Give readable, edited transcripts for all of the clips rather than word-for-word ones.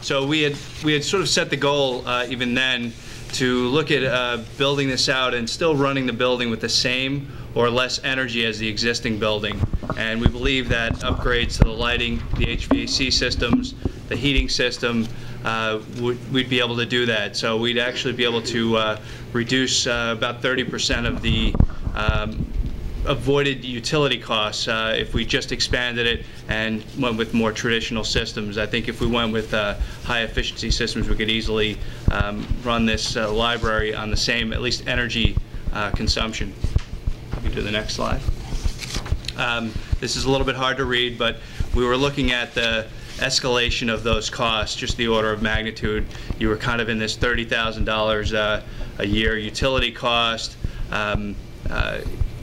So we had sort of set the goal even then to look at building this out and still running the building with the same or less energy as the existing building. And we believe that upgrades to the lighting, the HVAC systems, the heating system, we'd be able to do that. So we'd actually be able to reduce about 30% of the avoided utility costs if we just expanded it and went with more traditional systems. I think if we went with high efficiency systems, we could easily run this library on the same, at least, energy consumption. We can do the next slide. This is a little bit hard to read, but we were looking at the escalation of those costs, just the order of magnitude. You were kind of in this $30,000 a year utility cost.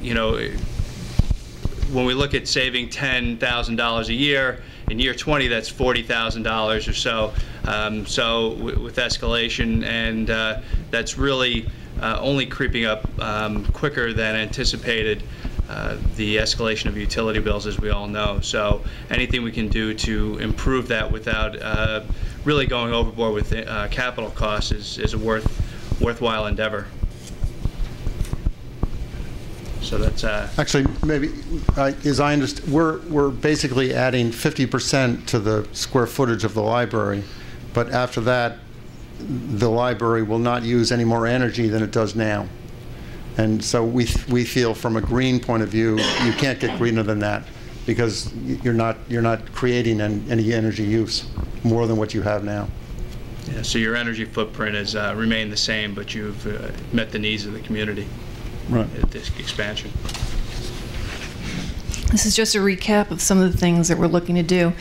You know, when we look at saving $10,000 a year, in year 20, that's $40,000 or so. So with escalation, and that's really only creeping up quicker than anticipated. The escalation of utility bills, as we all know. So anything we can do to improve that without really going overboard with capital costs is a worthwhile endeavor. So that's actually, maybe as I understand, we're basically adding 50% to the square footage of the library, but after that, the library will not use any more energy than it does now. And so we feel, from a green point of view, you can't get greener than that, because you're not creating any energy use more than what you have now. Yeah, so your energy footprint has remained the same, but you've met the needs of the community. Right. At this expansion. This is just a recap of some of the things that we're looking to do.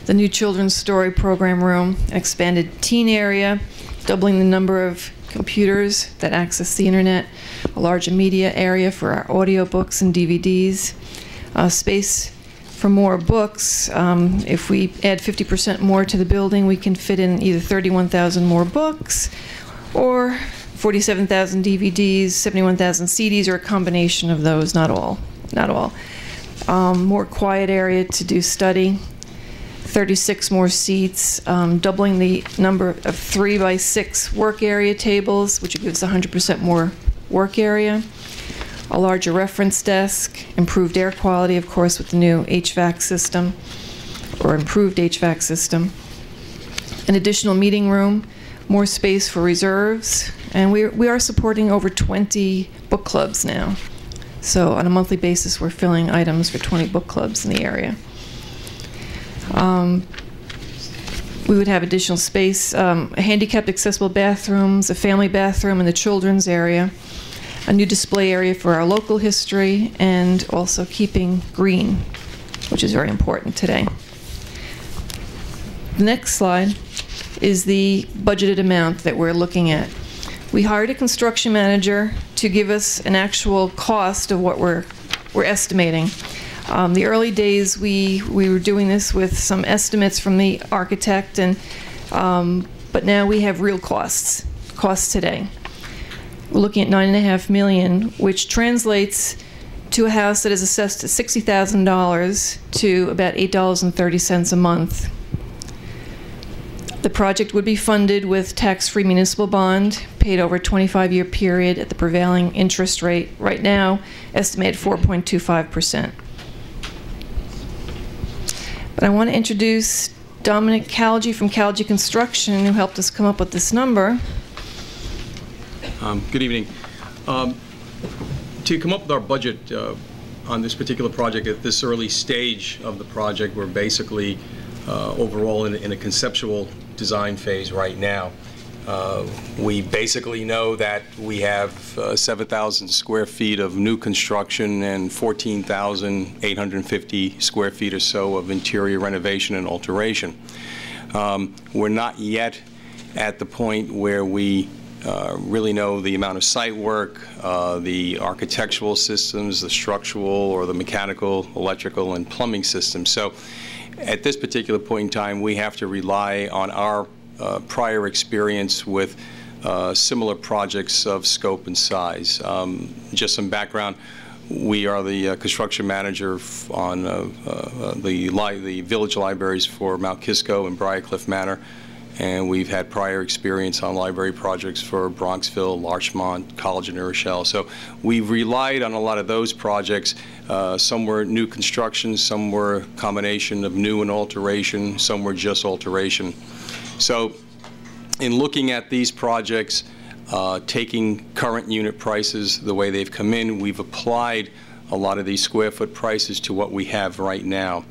The new children's story program room, expanded teen area, doubling the number of computers that access the internet, a larger media area for our audiobooks and DVDs, space for more books. If we add 50% more to the building, we can fit in either 31,000 more books or 47,000 DVDs, 71,000 CDs, or a combination of those, not all. More quiet area to do study, 36 more seats, doubling the number of 3x6 work area tables, which gives 100% more work area, a larger reference desk, improved air quality, of course, with the new HVAC system, or improved HVAC system, an additional meeting room, more space for reserves, and we are supporting over 20 book clubs now. So on a monthly basis, we're filling items for 20 book clubs in the area. We would have additional space, handicapped accessible bathrooms, a family bathroom in the children's area, a new display area for our local history, and also keeping green, which is very important today. The next slide is the budgeted amount that we're looking at. We hired a construction manager to give us an actual cost of what we're estimating. The early days, we were doing this with some estimates from the architect, and but now we have real costs today. We're looking at $9.5 million, which translates to a house that is assessed at $60,000 to about $8.30 a month. The project would be funded with tax-free municipal bond, paid over a 25-year period at the prevailing interest rate, right now estimated 4.25%. But I want to introduce Dominic Calgi from Calgi Construction, who helped us come up with this number. Good evening. To come up with our budget on this particular project at this early stage of the project, we're basically overall in a conceptual design phase right now. We basically know that we have 7,000 square feet of new construction and 14,850 square feet or so of interior renovation and alteration. We're not yet at the point where we really know the amount of site work, the architectural systems, the structural or the mechanical, electrical, and plumbing systems. So at this particular point in time, we have to rely on our prior experience with similar projects of scope and size. Just some background, we are the construction manager on the village libraries for Mount Kisco and Briarcliff Manor, and we've had prior experience on library projects for Bronxville, Larchmont, College of New Rochelle. So we've relied on a lot of those projects. Some were new construction, some were a combination of new and alteration, some were just alteration. So in looking at these projects, taking current unit prices the way they've come in, we've applied a lot of these square foot prices to what we have right now.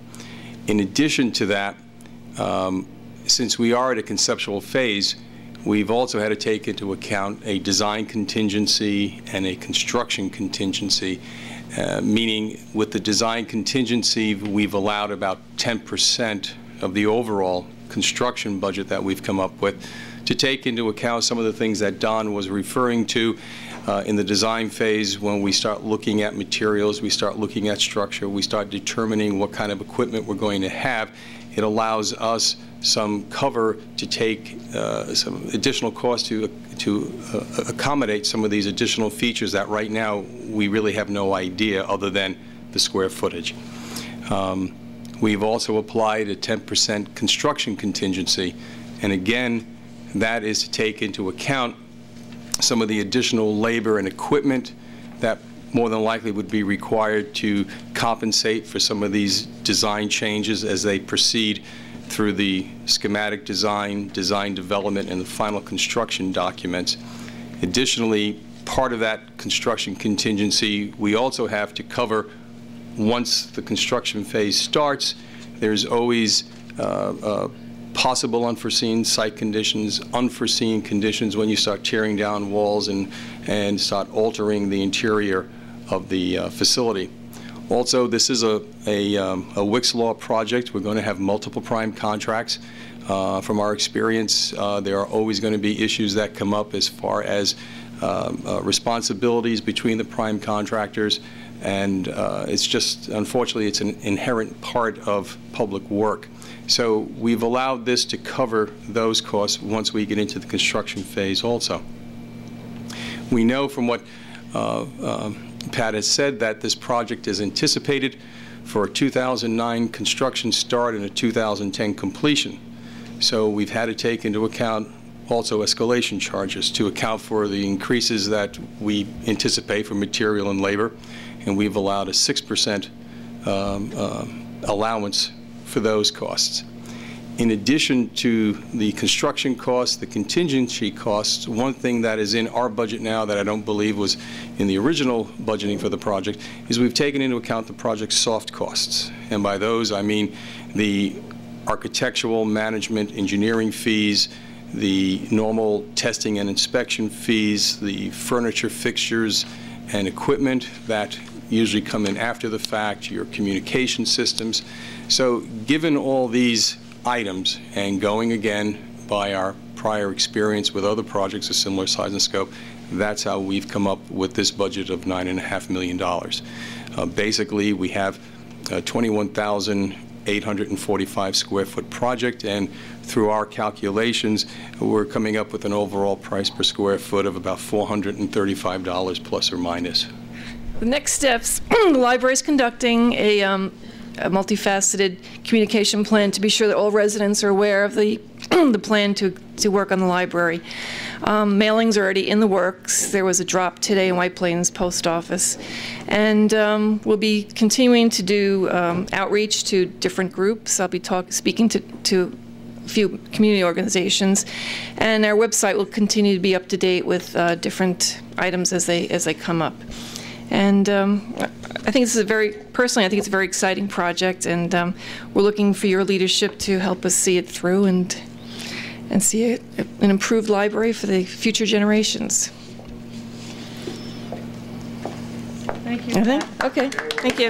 In addition to that, since we are at a conceptual phase, we've also had to take into account a design contingency and a construction contingency, meaning with the design contingency, we've allowed about 10% of the overall construction budget that we've come up with to take into account some of the things that Don was referring to in the design phase. When we start looking at materials, we start looking at structure, we start determining what kind of equipment we're going to have, it allows us some cover to take some additional cost to accommodate some of these additional features that right now we really have no idea other than the square footage. We've also applied a 10% construction contingency, and again, that is to take into account some of the additional labor and equipment that more than likely would be required to compensate for some of these design changes as they proceed through the schematic design, design development, and the final construction documents. Additionally, part of that construction contingency, we also have to cover once the construction phase starts. There's always possible unforeseen site conditions, unforeseen conditions when you start tearing down walls and start altering the interior of the facility. Also, this is a Wickes Law project. We're going to have multiple prime contracts. From our experience, there are always going to be issues that come up as far as responsibilities between the prime contractors, and it's just, unfortunately, it's an inherent part of public work. So we've allowed this to cover those costs once we get into the construction phase also. We know from what Pat has said that this project is anticipated for a 2009 construction start and a 2010 completion. So we've had to take into account also escalation charges to account for the increases that we anticipate for material and labor, and we've allowed a 6% allowance for those costs. In addition to the construction costs, the contingency costs, one thing that is in our budget now that I don't believe was in the original budgeting for the project is we've taken into account the project's soft costs. And by those, I mean the architectural, management, engineering fees, the normal testing and inspection fees, the furniture, fixtures, and equipment that usually come in after the fact, your communication systems. So given all these items, and going again by our prior experience with other projects of similar size and scope, that's how we've come up with this budget of $9.5 million. Basically, we have a 21,845 square foot project, and through our calculations, we're coming up with an overall price per square foot of about $435 plus or minus. The next steps, the library is conducting a multifaceted communication plan to be sure that all residents are aware of the plan to work on the library. Mailings are already in the works. There was a drop today in White Plains Post Office. And we'll be continuing to do outreach to different groups. I'll be speaking to a few community organizations. And our website will continue to be up to date with different items as they come up. And I think this is personally, I think it's a very exciting project, and we're looking for your leadership to help us see it through and see an improved library for the future generations. Thank you. Okay, thank you.